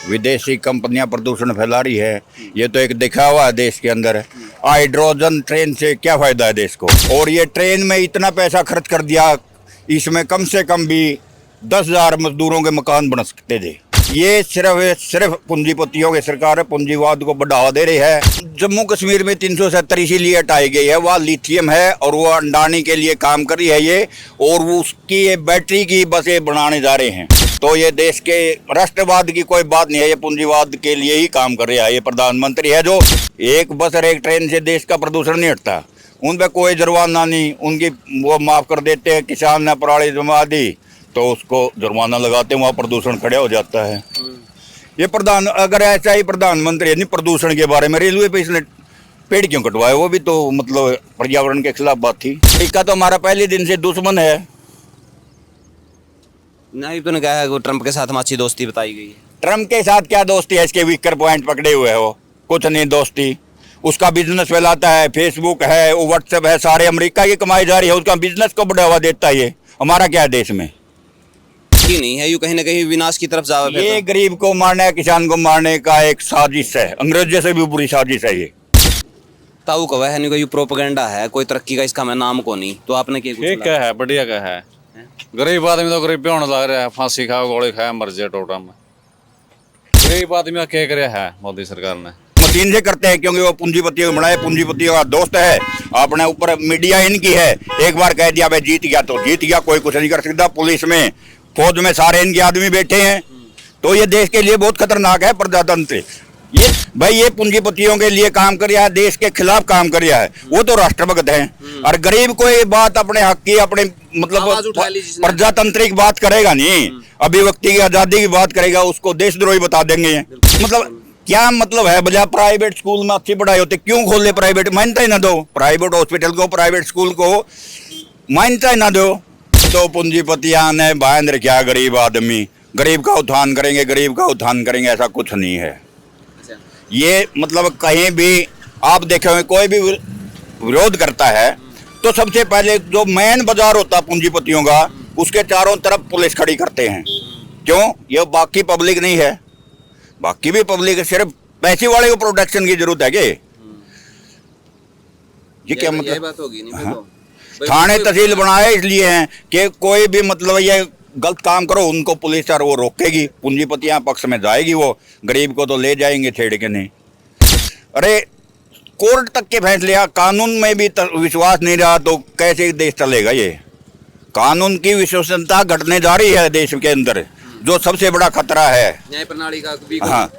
विदेशी कंपनियां प्रदूषण फैला रही है, ये तो एक दिखावा है देश के अंदर। हाइड्रोजन ट्रेन से क्या फायदा है देश को? और ये ट्रेन में इतना पैसा खर्च कर दिया, इसमें कम से कम भी 10,000 मजदूरों के मकान बन सकते थे। ये सिर्फ पूंजीपतियों की सरकार है, पूंजीवाद को बढ़ावा दे रही है। जम्मू कश्मीर में 370 इसीलिए हटाई गई है, वह लिथियम है और वो अंडानी के लिए काम कर रही है ये, और वो उसकी ये बैटरी की बसें बनाने जा रहे हैं। तो ये देश के राष्ट्रवाद की कोई बात नहीं है, ये पूंजीवाद के लिए ही काम कर रहा है। ये प्रधानमंत्री है जो एक बस और एक ट्रेन से देश का प्रदूषण नहीं हटता, उन पर कोई जुर्माना नहीं, उनकी वो माफ़ कर देते हैं। किसान ने पराली जमा दी तो उसको जुर्माना लगाते हैं, वहाँ प्रदूषण खड़ा हो जाता है। ये अगर ऐसा ही प्रधानमंत्री नहीं प्रदूषण के बारे में, रेलवे पे इसने पेड़ क्यों कटवाए? वो भी तो मतलब पर्यावरण के खिलाफ बात थी। इसका तो हमारा पहले दिन से दुश्मन है। नहीं तो ने कहा है वो ट्रंप के साथ अच्छी दोस्ती बताई गई है। ट्रम्प के साथ क्या दोस्ती है? इसके वीकर पॉइंट पकड़े हुए है, वो कुछ नहीं दोस्ती। उसका बिजनेस फैलाता है, फेसबुक है, वो व्हाट्सएप है, सारे अमेरिका की कमाई जा रही है, उसका बिजनेस को बढ़ावा देता है। ये हमारा क्या है देश में? ही नहीं है, यू कहीं ना कहीं विनाश की तरफ जावे। ये गरीब को मारने, किसान को मारने का एक साजिश है, अंग्रेजों से भी बुरी साजिश है ये। ताऊ कवा है नहीं कोई प्रोपेगेंडा है, कोई तरक्की का इसका मैं नाम को नहीं। तो आपने क्या है? बढ़िया क्या है? गरीब आदमी तो गरीब होने लग रहा है, फांसी खाओ, गोली खाए, मर जाए टोटा में। गरीब आदमी का क्या करे है मोदी सरकार ने? मशीन से करते हैं, क्योंकि वो पूंजीपतियों को बनाए, पूंजीपतियों का दोस्त है। अपने ऊपर मीडिया इनकी है, एक बार कह दिया भाई जीत गया तो जीत गया, कोई कुछ नहीं कर सकता। पुलिस में, फौज में सारे इनके आदमी बैठे हैं। तो ये देश के लिए बहुत खतरनाक है प्रजातंत्र। ये भाई ये पूंजीपतियों के लिए काम कर रहा है, देश के खिलाफ काम कर रहा है, वो तो राष्ट्रभक्त है। और गरीब को ये बात अपने हक की, अपने मतलब प्रजातांत्रिक बात करेगा नहीं, अभिव्यक्ति की आजादी की बात करेगा, उसको देशद्रोही बता देंगे। मतलब क्या मतलब है? बजाय प्राइवेट स्कूल में अच्छी पढ़ाई होती, क्यों खोले प्राइवेट? मान्यता ही ना दो प्राइवेट हॉस्पिटल को, प्राइवेट स्कूल को मान्यता ही ना दो। तो पूंजीपतियां ने बांध रखा गरीब आदमी, गरीब का उत्थान करेंगे, गरीब का उत्थान करेंगे, ऐसा कुछ नहीं है। ये मतलब कहीं भी आप देखेंगे कोई भी विरोध करता है तो सबसे पहले जो मेन बाजार होता है पूंजीपतियों का, उसके चारों तरफ पुलिस खड़ी करते हैं। क्यों? ये बाकी पब्लिक नहीं है, बाकी भी पब्लिक है, सिर्फ पैसे वाले को प्रोटेक्शन की जरूरत है। ये क्या मतलब बात होगी? नहीं थाने तहसील बनाए इसलिए हैं कि कोई भी मतलब ये गलत काम करो उनको पुलिस और वो रोकेगी, पूंजीपतियां पक्ष में जाएगी, वो गरीब को तो ले जाएंगे छेड़ के नहीं। अरे कोर्ट तक के फैसले, कानून में भी विश्वास नहीं रहा तो कैसे देश चलेगा? ये कानून की विश्वसनीयता घटने जा रही है देश के अंदर, जो सबसे बड़ा खतरा है। न्याय प्रणाली का हाँ,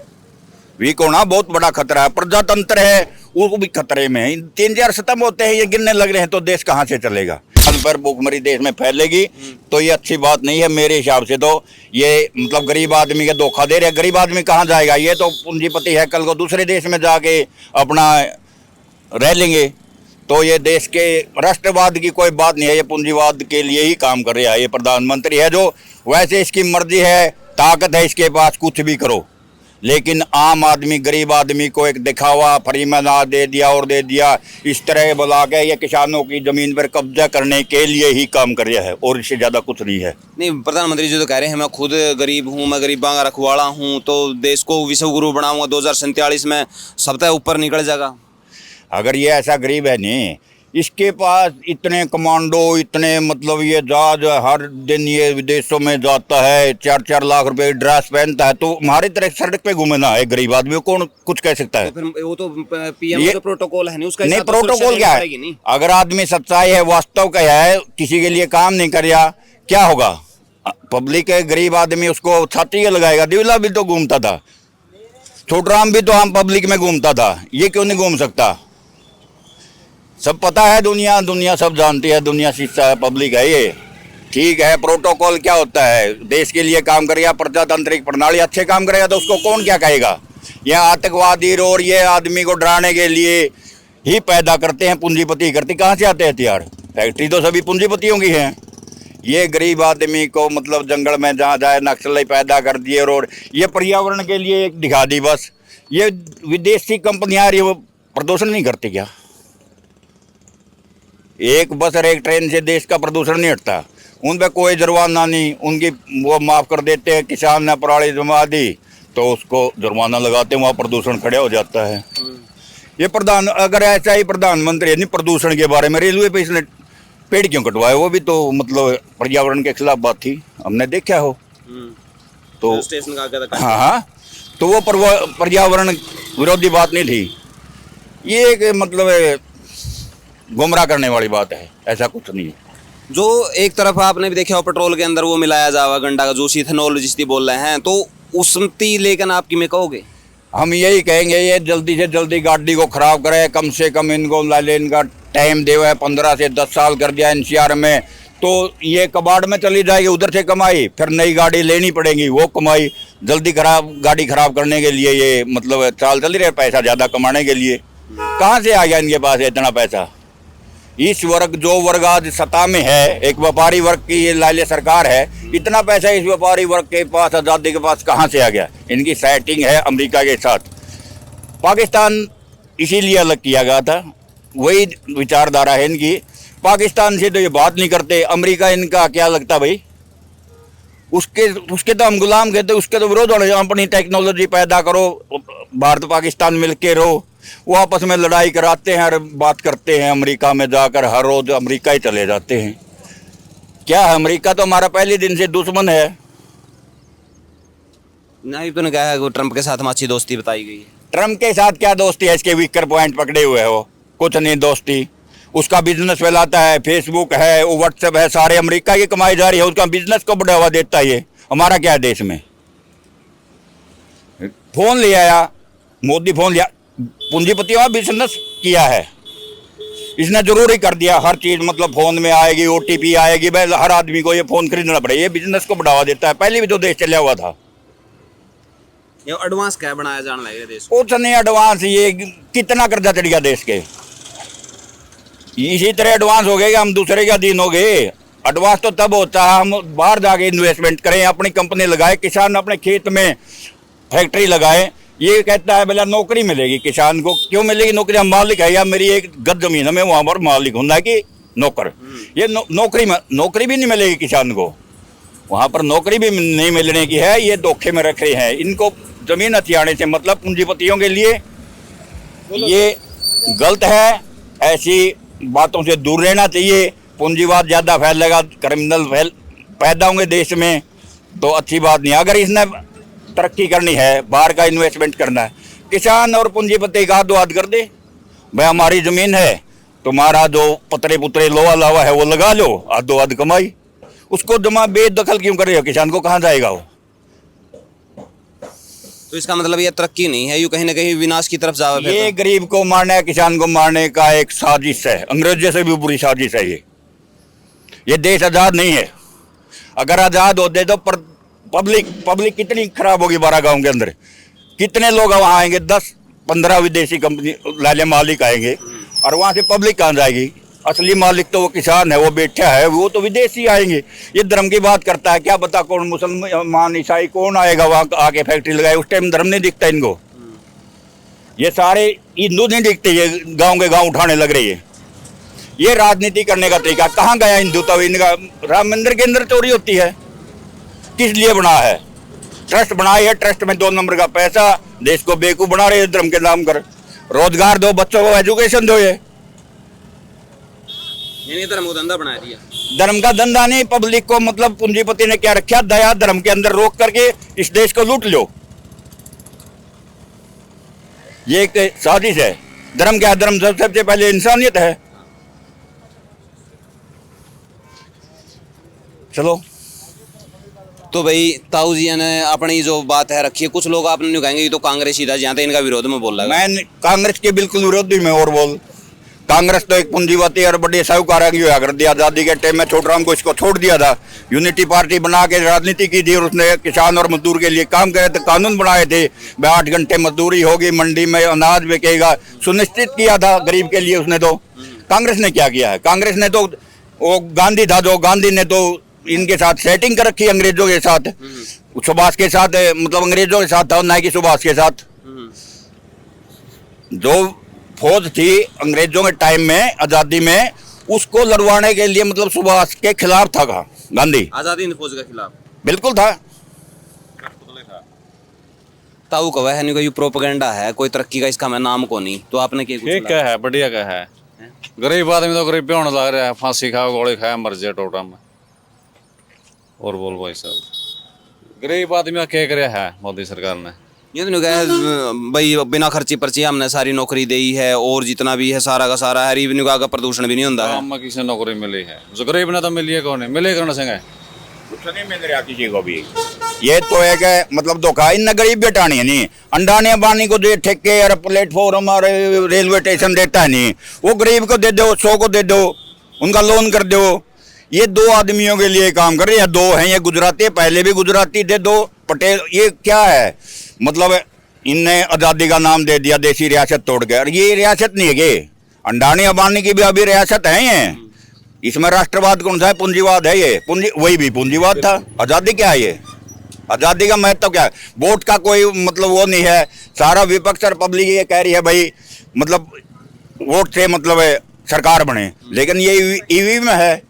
वीक होना बहुत बड़ा खतरा है। प्रजातंत्र है वो भी खतरे में है। 3-4 सितम होते हैं, ये गिनने लग रहे हैं तो देश कहाँ से चलेगा? पर भूखमरी देश में फैलेगी तो ये अच्छी बात नहीं है मेरे हिसाब से। तो ये मतलब गरीब आदमी के धोखा दे रहे हैं। गरीब आदमी कहाँ जाएगा? ये तो पूंजीपति है, कल को दूसरे देश में जाके अपना रह लेंगे। तो ये देश के राष्ट्रवाद की कोई बात नहीं है, ये पूंजीवाद के लिए ही काम कर रहा है। ये प्रधानमंत्री है जो, वैसे इसकी मर्जी है, ताकत है इसके पास, कुछ भी करो, लेकिन आम आदमी, गरीब आदमी को एक दिखावा, फरीमाना दे दिया और दे दिया, इस तरह बुला के ये किसानों की जमीन पर कब्जा करने के लिए ही काम कर रहा है, और इससे ज्यादा कुछ नहीं है। नहीं, प्रधानमंत्री जी तो कह रहे हैं मैं खुद गरीब हूँ, मैं गरीबा का रखवाला हूँ, तो देश को विश्व गुरु बनाऊंगा, 2047 में सबसे ऊपर निकल जाएगा। अगर ये ऐसा गरीब है नहीं, इसके पास इतने कमांडो, इतने मतलब ये जहाज, हर दिन ये विदेशों में जाता है, 4-4 लाख रुपए ड्रेस पहनता है, तो हमारी तरह सड़क पे घूमना है गरीब आदमी, कौन कुछ कह सकता है? तो फिर वो तो पीएम का प्रोटोकॉल है नहीं, उसका नहीं, प्रोटोकॉल क्या है? अगर आदमी सच्चाई है, वास्तव का है, किसी के लिए काम नहीं कर रहा, क्या होगा? पब्लिक है, गरीब आदमी उसको छाती लगाएगा। दिवला भी तो घूमता था, छोटराम भी तो आम पब्लिक में घूमता था, ये क्यों नहीं घूम सकता? सब पता है, दुनिया सब जानती है, दुनिया शीशा है, पब्लिक है ये। ठीक है, प्रोटोकॉल क्या होता है? देश के लिए काम करेगा, प्रजातांत्रिक प्रणाली अच्छे काम करेगा तो उसको कौन क्या कहेगा? यह आतंकवादी और ये आदमी को डराने के लिए ही पैदा करते हैं, पूंजीपति करते। कहाँ से आते हैं हथियार? फैक्ट्री तो सभी पूंजीपतियों की है। ये गरीब आदमी को मतलब जंगल में जहाँ जाए नक्सली पैदा कर दिए, और ये पर्यावरण के लिए एक दिखा दी बस। ये विदेशी कंपनियां वो प्रदूषण नहीं करती क्या? एक बस और एक ट्रेन से देश का प्रदूषण नहीं हटता, उन पर कोई जुर्माना नहीं, उनकी वो माफ़ कर देते हैं। किसान ने पराली जमा दी तो उसको जुर्माना लगाते हैं, वहाँ प्रदूषण खड़ा हो जाता है। ये प्रधान अगर ऐसा ही प्रधानमंत्री यानी प्रदूषण के बारे में रेलवे पे इसने पेड़ क्यों कटवाए, वो भी तो मतलब पर्यावरण के खिलाफ बात थी, हमने देखा हो। तो स्टेशन का आगे तक हाँ हाँ, तो वो पर्यावरण विरोधी बात नहीं थी, ये एक मतलब गुमराह करने वाली बात है, ऐसा कुछ नहीं है। जो एक तरफ आपने भी देखा हो पेट्रोल के अंदर वो मिलाया जावा गंडा का जूस इथेनॉल जिसकी बोल रहे हैं, तो उसमती लेकिन आपकी में कहोगे? हम यही कहेंगे ये जल्दी से जल्दी गाड़ी को खराब करे, कम से कम इनको लाइन का टाइम दे हुआ है 15 से 10 साल कर दिया एनसीआर में, तो ये कबाड़ में चली जाएगी, उधर से कमाई, फिर नई गाड़ी लेनी पड़ेगी, वो कमाई जल्दी गाड़ी खराब करने के लिए ये मतलब चाल चल रही है, पैसा ज़्यादा कमाने के लिए। कहाँ से आ गया इनके पास इतना पैसा? इस वर्ग जो वर्ग आज सत्ता में है, एक व्यापारी वर्ग की ये लाले सरकार है, इतना पैसा इस व्यापारी वर्ग के पास, आज़ादी के पास कहाँ से आ गया? इनकी सेटिंग है अमेरिका के साथ। पाकिस्तान इसीलिए अलग किया गया था, वही विचारधारा है इनकी। पाकिस्तान से तो ये बात नहीं करते, अमेरिका इनका क्या लगता भाई? उसके तो हम गुलाम कहते, उसके तो विरोध होने, अपनी टेक्नोलॉजी पैदा करो, भारत पाकिस्तान मिलके रहो। वो आपस में लड़ाई कराते हैं और बात करते हैं, अमेरिका में जाकर हर रोज अमेरिका ही चले जाते हैं। क्या है, अमेरिका तो हमारा पहले दिन से दुश्मन है। नहीं तो कहा है वो ट्रंप के साथ अच्छी दोस्ती बताई गई है। ट्रम्प के साथ क्या दोस्ती है? इसके वीकर पॉइंट पकड़े हुए हो, कुछ नहीं दोस्ती। उसका बिजनेस फैलाता है, फेसबुक है, वो व्हाट्सएप है, सारे अमेरिका की कमाई जा रही है, उसका बिजनेस को बढ़ावा देता है। ये हमारा क्या है देश में? फोन ले आया मोदी, फोन लिया, पूंजीपतियों का बिजनेस किया है इसने, जरूरी कर दिया हर चीज मतलब फोन में आएगी, ओटीपी आएगी, भाई हर आदमी को ये फोन खरीदना पड़ेगा, ये बिजनेस को बढ़ावा देता है। पहले भी तो देश चला हुआ था। ये एडवांस क्या बनाया जाने लगे देश कुछ नहीं एडवांस, ये कितना कर्जा चढ़ गया देश के, इसी तरह एडवांस हो गए कि हम दूसरे के अधीन हो गए। एडवांस तो तब होता है हम बाहर जाके इन्वेस्टमेंट करें, अपनी कंपनी लगाए, किसान अपने खेत में फैक्ट्री लगाए। ये कहता है भला नौकरी मिलेगी किसान को, क्यों मिलेगी नौकरी? हम मालिक है, या मेरी एक गद जमीन है, मैं वहाँ पर मालिक हूँ ना कि नौकर। ये नौकरी भी नहीं मिलेगी किसान को, वहाँ पर नौकरी भी नहीं मिलने की है, ये धोखे में रख रहे हैं। इनको जमीन हथियाने से मतलब पूंजीपतियों के लिए ये गलत है, ऐसी बातों से दूर रहना चाहिए। पूंजीवाद ज़्यादा फैलेगा, क्रिमिनल पैदा होंगे देश में, तो अच्छी बात नहीं। अगर इसने तरक्की करनी है, बाहर का इन्वेस्टमेंट करना है, किसान और पूंजीपति का हाथ कर दे, भाई हमारी ज़मीन है, तुम्हारा जो पतरे पुतरे लोहा लावा है वो लगा लो, आधो आध कमाई। उसको जमा बेदखल क्यों कर रहे हो? किसान को कहाँ जाएगा वो? तो इसका मतलब ये तरक्की नहीं है, यूँ कहीं ना कहीं विनाश की तरफ जावे। ये गरीब को मारने, किसान को मारने का एक साजिश है, अंग्रेजों से भी बुरी साजिश है ये देश आज़ाद नहीं है। अगर आज़ाद होते तो पब्लिक कितनी खराब होगी। 12 गांव के अंदर कितने लोग वहाँ आएंगे, 10-15 विदेशी कंपनी लाले मालिक आएंगे, और वहाँ से पब्लिक कहाँ जाएगी? असली मालिक तो वो किसान है, वो बैठा है, वो तो विदेशी आएंगे। ये धर्म की बात करता है, क्या पता कौन मुसलमान ईसाई कौन आएगा वहाँ आके फैक्ट्री लगाए, उस टाइम धर्म नहीं दिखता इनको। ये सारे हिंदू नहीं दिखते, ये गांव के गांव उठाने लग रही है। ये राजनीति करने का तरीका कहाँ गया हिंदू? तो इनका राम मंदिर के अंदर चोरी होती है, किस लिए बना है? ट्रस्ट बनाई है, ट्रस्ट में 2 नंबर का पैसा, देश को बेवकूफ बना रहे हैं धर्म के नाम कर। रोजगार दो, बच्चों को एजुकेशन दो। ये धर्म को धंधा बना दिया। धर्म का धंधा नहीं, पब्लिक को मतलब पूंजीपति ने क्या रखा, दया धर्म के अंदर रोक करके इस देश को लूट लो। ये एक साजिश है। धर्म क्या? धर्म सबसे पहले इंसानियत है। चलो तो भाई ताऊ जी ने अपनी जो बात है रखी है, कुछ लोग आपने नहीं कहेंगे ये तो कांग्रेसी था, जहाँ तक इनका विरोध में बोल रहा है। मैं कांग्रेस के बिल्कुल विरोधी में और बोल, कांग्रेस तो एक पूंजीपति और बड़े साहूकार हुआ कर दिया। आजादी के टाइम में छोटराम को इसको छोड़ दिया था, यूनिटी पार्टी बना के राजनीति की थी, और उसने किसान और मजदूर के लिए काम करे थे, कानून बनाए थे, 8 घंटे मजदूरी होगी, मंडी में अनाज बिकेगा, सुनिश्चित किया था गरीब के लिए उसने। तो कांग्रेस ने क्या किया है? कांग्रेस ने तो वो गांधी था, जो गांधी ने तो इनके साथ सेटिंग कर रखी अंग्रेजों के साथ, सुभाष के साथ, मतलब अंग्रेजों के साथ था, ना कि सुभाष के साथ। जो फौज थी अंग्रेजों के टाइम में आजादी में, उसको लड़वाने के लिए मतलब सुभाष के खिलाफ था गांधी। आजादी हिंद फौज के खिलाफ बिल्कुल था। ताऊ कवा है नहीं कोई प्रोपेगेंडा है, कोई तरक्की का इसका मैं नाम को नहीं, तो आपने क्या ठीक है, बढ़िया का है। गरीब आदमी तो गरीब होने लग रहा है, फांसी खाओ गोली खाए मर जाए टोटा में। और बोल भाई साहब, गरीब आदमी का क्या करे है मोदी सरकार ने? ये तो कहा भाई बिना खर्ची पर्ची हमने सारी नौकरी दी है, और जितना भी है सारा का सारा है, रिवेन्यू का प्रदूषण भी नहीं होता है। गाँव में किसी नौकरी मिली है, जो गरीब ने तो मिली है, कौन है मिले करने संगे कुछ नहीं मिल रहा किसी को भी। ये तो है कि मतलब धोखा इन गरीब बेटानी है नहीं, अंडानी अंबानी को दे ठेके और प्लेटफॉर्म और रेलवे स्टेशन देता है नहीं, वो गरीब को दे दो, 100 को दे दो, उनका लोन कर दो। ये 2 आदमियों के लिए काम कर रहे हैं, 2 हैं, ये गुजराती, पहले भी गुजराती थे 2 पटेल। ये क्या है मतलब, इनने आज़ादी का नाम दे दिया देसी रियासत तोड़ के, और ये रियासत नहीं है कि अंडानी अंबानी की भी अभी रियासत है ये। इसमें राष्ट्रवाद कौन सा है? पूंजीवाद है ये, पूंजी वही भी पूंजीवाद था। आज़ादी क्या है ये? आज़ादी का महत्व क्या है? वोट का कोई मतलब वो नहीं है। सारा विपक्ष और पब्लिक ये कह रही है भाई मतलब वोट से मतलब है सरकार बने, लेकिन ये ईवीएम है,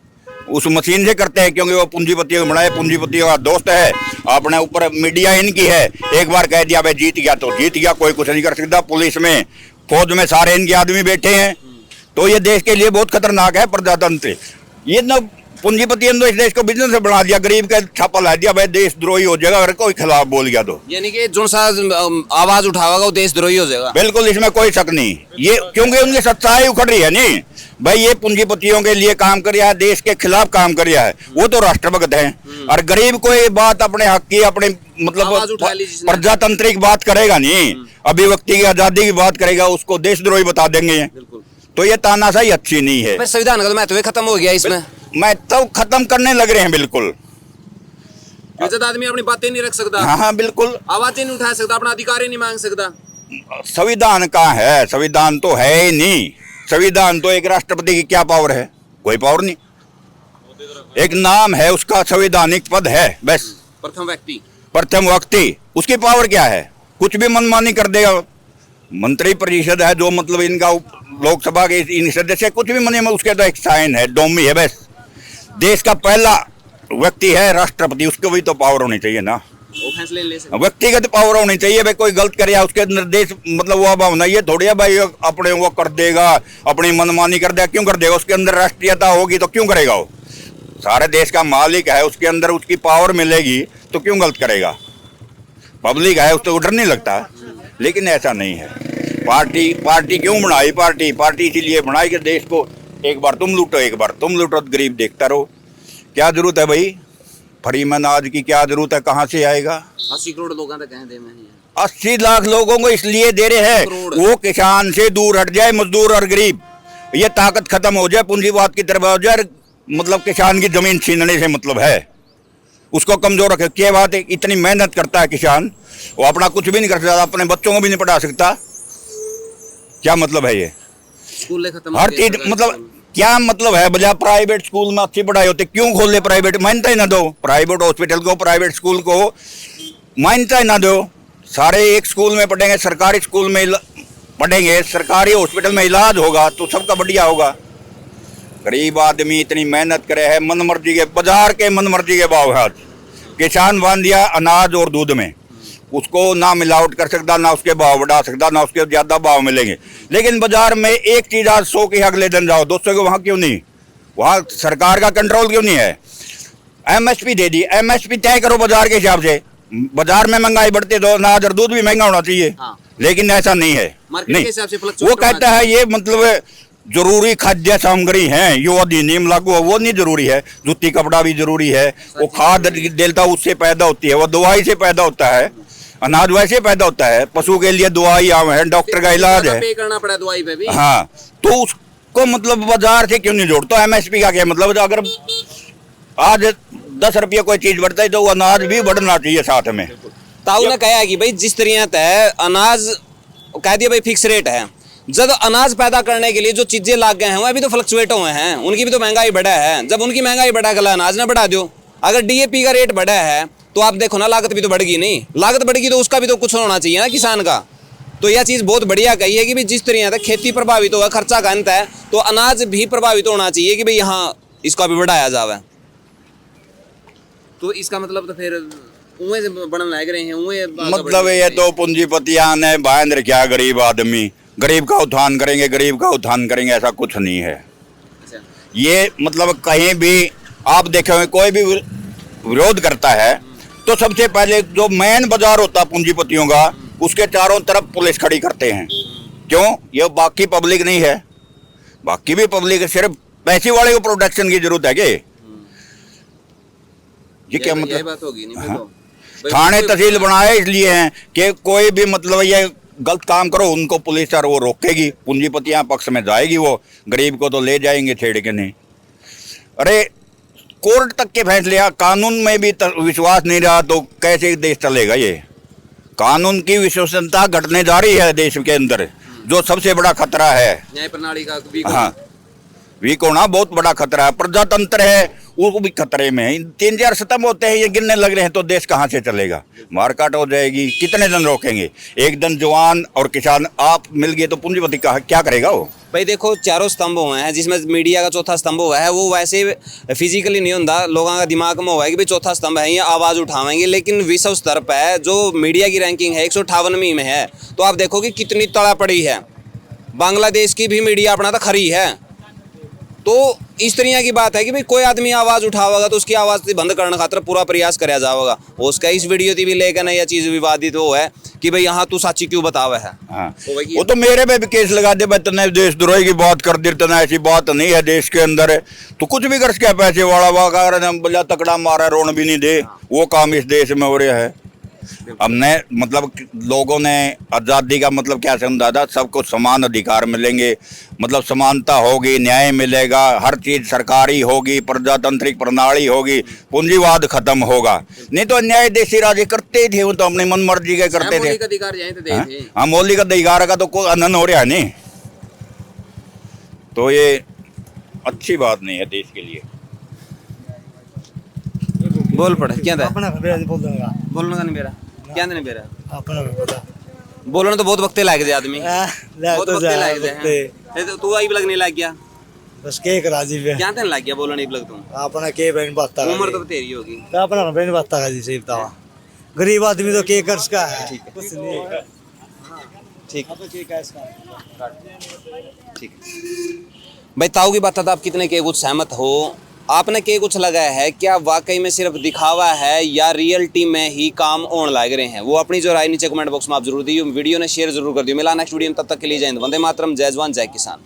उस मशीन से करते हैं, क्योंकि वो पूंजीपतियों को बनाए, पूंजीपतियों का दोस्त है। अपने ऊपर मीडिया इनकी है, एक बार कह दिया भाई जीत गया तो जीत गया, कोई कुछ नहीं कर सकता। पुलिस में फौज में सारे इनके आदमी बैठे हैं, तो ये देश के लिए बहुत खतरनाक है प्रजातंत्र। ये न पूंजीपति ने इस देश को बिजनेस से बना दिया, गरीब का छापा ला दिया, भाई देशद्रोही हो जाएगा अगर कोई खिलाफ बोल गया तो। यानी कि जो सा आवाज उठाएगा वो देशद्रोही हो जाएगा। बिल्कुल, इसमें कोई शक नहीं। ये क्योंकि उनकी सच्चाई उखड़ रही है नहीं भाई, ये पूंजीपतियों के लिए काम कर रहा है, देश के खिलाफ काम कर रहा है, वो तो राष्ट्रभक्त है। और गरीब को ये बात अपने हक की, अपने मतलब प्रजातांत्रिक बात करेगा नहीं, अभिव्यक्ति की आजादी की बात करेगा, उसको देशद्रोही बता देंगे। तो ये तानाशाही अच्छी नहीं है। संविधान का महत्व खत्म हो गया इसमें, मैं तो खत्म करने लग रहे हैं बिल्कुल। आदमी अपनी बातें नहीं रख सकता। हाँ बिल्कुल, आवाजें नहीं उठा सकता, अपना अधिकार ही नहीं मांग सकता। संविधान कहाँ है? संविधान तो है ही नहीं। संविधान तो एक राष्ट्रपति की क्या पावर है? कोई पावर नहीं, एक नाम है उसका, संवैधानिक पद है बस, प्रथम व्यक्ति। उसकी पावर क्या है? कुछ भी मनमानी कर देगा। मंत्री परिषद है जो मतलब इनका लोकसभा के इन सदस्य, कुछ भी मने, उसके तो एक साइन है, डोमी है बस। देश का पहला व्यक्ति है राष्ट्रपति, उसको भी तो पावर होनी चाहिए ना, वो फैसले ले सकते। व्यक्तिगत पावर होनी चाहिए भाई। कोई गलत करे उसके निर्देश मतलब वो भावना, ये थोड़ी है भाई अपने वो कर देगा, अपनी मनमानी कर देगा। क्यों कर देगा? उसके अंदर राष्ट्रीयता होगी तो क्यों करेगा? वो सारे देश का मालिक है, उसके अंदर उसकी पावर मिलेगी तो क्यों गलत करेगा? पब्लिक है, उसको डर नहीं लगता। लेकिन ऐसा नहीं है। पार्टी क्यों बनाई? पार्टी इसीलिए बनाई कि देश को एक बार तुम लूटो, एक बार तुम लूटो, गरीब देखता रहो। क्या जरूरत है भाई फ्री में अनाज की? क्या जरूरत है? कहाँ से आएगा? 80 करोड़ लोगों तक कहें दे मैं 80 लाख लोगों को इसलिए दे रहे हैं वो किसान से दूर हट जाए, मजदूर और गरीब, ये ताकत खत्म हो जाए, पूंजीवाद की तरफ हो जाए। मतलब किसान की जमीन छीनने से मतलब है, उसको कमजोर रखे। क्या बात है, इतनी मेहनत करता है किसान, वो अपना कुछ भी नहीं कर सकता, अपने बच्चों को भी नहीं पढ़ा सकता। क्या मतलब है? ये स्कूल खत्म, हर चीज मतलब क्या मतलब है? बजाय प्राइवेट स्कूल में अच्छी पढ़ाई होती, क्यों खोल ले प्राइवेट? मान्यता ही ना दो प्राइवेट हॉस्पिटल को, प्राइवेट स्कूल को मान्यता ही ना दो। सारे एक स्कूल में पढ़ेंगे, सरकारी स्कूल में पढ़ेंगे, सरकारी हॉस्पिटल में इलाज होगा तो सबका बढ़िया होगा। गरीब आदमी इतनी मेहनत करे है, मन मर्जी के बाजार के मन मर्जी के भाव है। किसान बांध दिया अनाज और दूध में, उसको ना मिलावट कर सकता, ना उसके भाव बढ़ा सकता, ना उसके ज्यादा भाव मिलेंगे। लेकिन बाजार में एक चीज आज 100 की अगले दिन जाओ 200 के, वहां क्यों नहीं? वहां सरकार का कंट्रोल क्यों नहीं है? एमएसपी दे दी, एमएसपी तय करो बाजार के हिसाब से। बाजार में महंगाई बढ़ती तो अनाज और दूध भी महंगा होना चाहिए। हाँ। लेकिन ऐसा नहीं है। नहीं, वो कहता है ये मतलब जरूरी खाद्य सामग्री है, यो अधिनियम लागू है, वो नहीं जरूरी है। जूती कपड़ा भी जरूरी है, वो खाद डेल्टा उससे पैदा होती है, वो दवाई से पैदा होता है, अनाज वैसे पैदा होता है। पशु के लिए दवाई आम है, डॉक्टर का इलाज है, पे करना पड़ा दवाई पे भी। हाँ, तो उसको मतलब बाजार से क्यों नहीं जोड़ता? एमएसपी का क्या मतलब? अगर आज 10 रुपये कोई चीज बढ़ता है तो वो अनाज भी बढ़ना चाहिए साथ में। ताऊ ने कहा कि भाई जिस तरह है अनाज कह दिया भाई फिक्स रेट है, जब अनाज पैदा करने के लिए जो चीजें लाग गए हैं वो अभी तो फ्लक्चुएट हुए हैं, उनकी भी तो महंगाई बढ़ा है। जब उनकी महंगाई बढ़ा गला अनाज ने बढ़ा दो। अगर डीएपी का रेट बढ़ा है तो आप देखो ना, लागत भी तो बढ़ेगी। नहीं, लागत बढ़ेगी तो उसका भी तो कुछ होना चाहिए ना किसान का। तो यह चीज बहुत बढ़िया कही है कि भाई जिस तरह तक खेती प्रभावित होगा, खर्चा का अंत है, तो अनाज भी प्रभावित होना चाहिए कि भाई यहाँ इसका भी बढ़ाया जावे। तो इसका मतलब तो फिर उए से बनन लग रहे हैं उए मतलब ये तो पूंजीपतियां ने बांध रखा गरीब आदमी, गरीब का उत्थान करेंगे, गरीब का उत्थान करेंगे, ऐसा कुछ नहीं है। अच्छा। ये मतलब कहीं भी आप देखे कोई भी विरोध करता है तो सबसे पहले जो मेन बाजार होता है पूंजीपतियों का, उसके चारों तरफ पुलिस खड़ी करते हैं। क्यों? ये बाकी पब्लिक नहीं है, बाकी भी पब्लिक है, सिर्फ पैसे वाले को प्रोटेक्शन की जरूरत है कि ये क्या यही मतलब? बात होगी नहीं हाँ। तो थाने तहसील बनाए इसलिए हैं कि कोई भी मतलब ये गलत काम करो उनको पुलिस और वो रोकेगी, पूंजीपतियां पक्ष में जाएगी, वो गरीब को तो ले जाएंगे छेड़ के नहीं। अरे कोर्ट तक के फैसले, कानून में भी विश्वास नहीं रहा तो कैसे देश चलेगा? ये कानून की विश्वसनीयता घटने जा रही है देश के अंदर, जो सबसे बड़ा खतरा है। न्याय प्रणाली का भी हाँ, वीक होना बहुत बड़ा खतरा है। प्रजातंत्र है वो भी खतरे में है। 3-4 सितंबर होते हैं, ये गिनने लग रहे हैं तो देश कहाँ से चलेगा? मारकाट हो जाएगी, कितने दिन रोकेंगे? एक दिन जवान और किसान आप मिल गए तो पूंजीपति क्या करेगा वो? भाई देखो चारों स्तंभ हुए हैं, जिसमें मीडिया का चौथा स्तंभ हुआ है, वो वैसे फिजिकली नहीं होता, लोगों का दिमाग में हुआ है कि भाई चौथा स्तंभ है, ये आवाज़ उठावेंगे। लेकिन विश्व स्तर पर जो मीडिया की रैंकिंग है 158वीं में है, तो आप देखो कि कितनी तड़ा पड़ी है। बांग्लादेश की भी मीडिया अपना तो खरी है। तो इस तरह की बात है कि भाई कोई आदमी आवाज़ उठावेगा तो उसकी आवाज़ बंद करने खातर पूरा प्रयास कराया जाएगा। उसका इस वीडियो की भी लेकर ना यह चीज़ विवादित वो है कि भाई यहाँ तू साची क्यों बतावा है। हाँ, वो तो मेरे पे भी केस लगा दे, भाई तने देशद्रोही की बात कर दी, तना ऐसी बात नहीं है देश के अंदर, तो कुछ भी कर सके। पैसे वाला वाला बोला तकड़ा मारा रोन भी नहीं दे, वो काम इस देश में हो रहा है। हमने मतलब लोगों ने आज़ादी का मतलब क्या समझा था? सबको समान अधिकार मिलेंगे, मतलब समानता होगी, न्याय मिलेगा, हर चीज़ सरकारी होगी, प्रजातांत्रिक प्रणाली होगी, पूंजीवाद खत्म होगा। नहीं तो अन्याय देशी राज्य करते ही थे, वो तो अपनी मन मर्जी के करते थे। हाँ, मौलिक अधिकार का तो कोई अनन हो रहा है नहीं, तो ये अच्छी बात नहीं है देश के लिए। बोल पड़े क्या था? अपना बोल दूंगा, बोलने का नहीं मेरा, क्या नहीं मेरा, अपना पता बोलने तो बहुत वक्ते लाग जाए आदमी, बहुत तो वक्ते लाग जाए। तो तू आई लग नहीं लग गया, बस के करा जी पे क्या तेन लग गया बोलने नहीं लग? तू अपना के बहन बात उम्र तो तेरी होगी, तो अपना बहन बात का जी सही बतावा। गरीब आदमी तो के कर सका है, कुछ नहीं है। ठीक अब के का इसका ठीक है भाई। ताऊ की बात था, आप कितने के कुछ सहमत हो? आपने के कुछ लगाया है क्या वाकई में सिर्फ दिखावा है या रियलिटी में ही काम होने लग रहे हैं? वो अपनी जो राय नीचे कमेंट बॉक्स में आप जरूर दी। वीडियो ने शेयर जरूर कर दियो। मिला नेक्स्ट वीडियो में, तब तक के लिए जय हिंद, वंदे मातरम, जय जवान जय किसान।